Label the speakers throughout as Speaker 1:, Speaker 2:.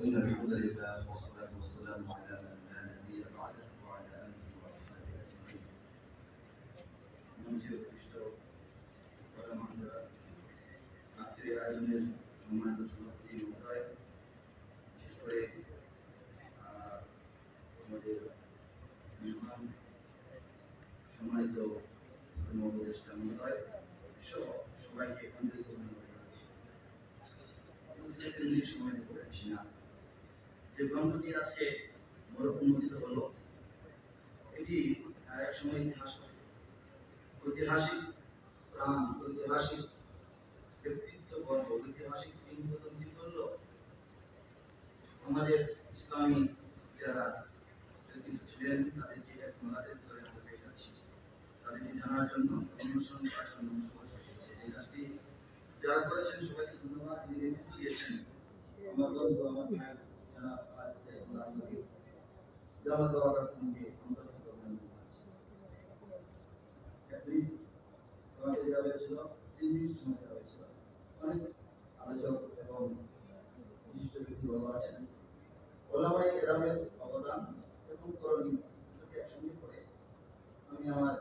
Speaker 1: إن الحمد لله والصلاة والسلام على من لا نبي بعده وعلى آله وأصحابه أجمعين. মঞ্চে উপস্থিত পরম আচার্য আজকের আয়োজনের সম্মানিত সভাপতি মহোদয়, বিশেষ করে আমাদের মেহমান সম্মানিত ধর্ম উপদেষ্টা মহোদয় সহ সবাইকে আন্তরিক অভিনন্দন জানাচ্ছি। সময় দিতে পারছি না। যে গ্রন্থটি আজকে উন্মোচিত হলো, এটি এক সময় ঐতিহাসিক প্রাণ, ঐতিহাসিক ব্যক্তিত্ব গর্ব, ঐতিহাসিক কিংবদন্তি করল আমাদের ইসলামী যারা ব্যক্তিত্ব ছিলেন তাদেরকে ওনাদের ধরে আমরা পেয়ে যাচ্ছি। তাদেরকে জানার জন্য অনুসরণ করার জন্য যে কাজটি যারা করেছেন সবাইকে ধন্যবাদ। তিনি নেতৃত্ব দিয়েছেন আমার বন্ধু আমার ভাই যারা জামাত বাবা কাকুকে আন্তর্জাতিক অভিনন্দন জানাচ্ছি। আমাদের দেওয়া হয়েছিল 3 মিনিট সময় দেওয়া হয়েছিল। অনেক আলোচক এবং বিশিষ্ট ব্যক্তি বাবা আছেন। ওলামায়ে কেরামের অবদান এবং করণীয় দুটোকে একসঙ্গে করে আমি আমার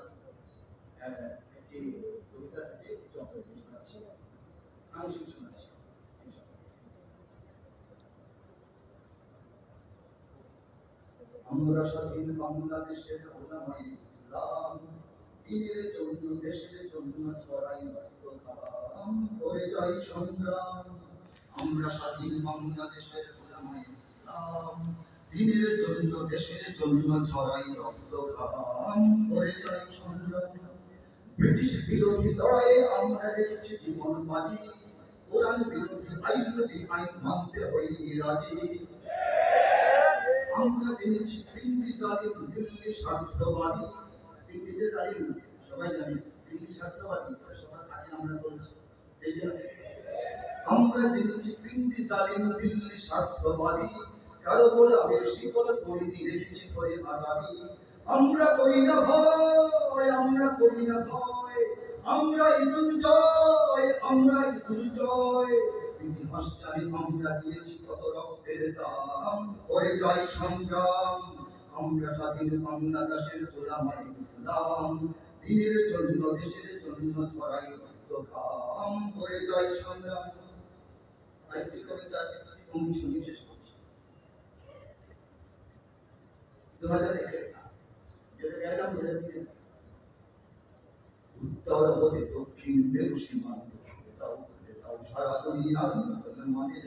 Speaker 1: একটি কবিতা থেকে একটু আপনাদের শোনাচ্ছি, আংশিক শোনাচ্ছি। আমরা স্বাধীন বাংলাদেশের ওলামায়ে ইসলাম, দিনের জন্য দেশের জন্য ছড়াই রক্তঘাম করে যাই সংগ্রাম। আমরা স্বাধীন বাংলাদেশের ওলামায়ে ইসলাম, দিনের জন্য দেশের জন্য ছড়াই রক্তঘাম করে যাই সংগ্রাম। ব্রিটিশ বিরোধী লড়াইয়ে আমরা রেখেছি জীবন বাজি, কোরআন বিরোধী আইন মানতে হইনি রাজি। আমরা জেনেছি পিন্ডি জালিম দিল্লি স্বার্থবাদী, পিন্ডিতে জালিম সবাই জানি, দিল্লি স্বার্থবাদী সবার আগে আমরা বলছি। আমরা জেনেছি পিন্ডি জালিম দিল্লি স্বার্থবাদী, কারো গোলামের শিকল পরিধি রেখেছি ধরে আজাদি। আমরা করি না ভয়, আমরা করি না ভয়, আমরা ইদুর জয়, আমরা ইদুর জয়। ইতিহাস জানি আমরা দিয়েছি কত রক্তের দাম করে জয় সংগ্রাম। আমরা স্বাধীন বাংলাদেশের ওলামায়ে ইসলাম, দিনের জন্য দেশের জন্য ছড়াই রক্তঘাম করে জয় সংগ্রাম। আরেকটি কবিতা ভঙ্গি শুনে শেষ করছি। 2001 লেখা, যেটা গাইলাম 2002 উত্তর হতে দক্ষিণ মেরু সীমান্ত, তাও সারা দুনিয়ার মুসলমানের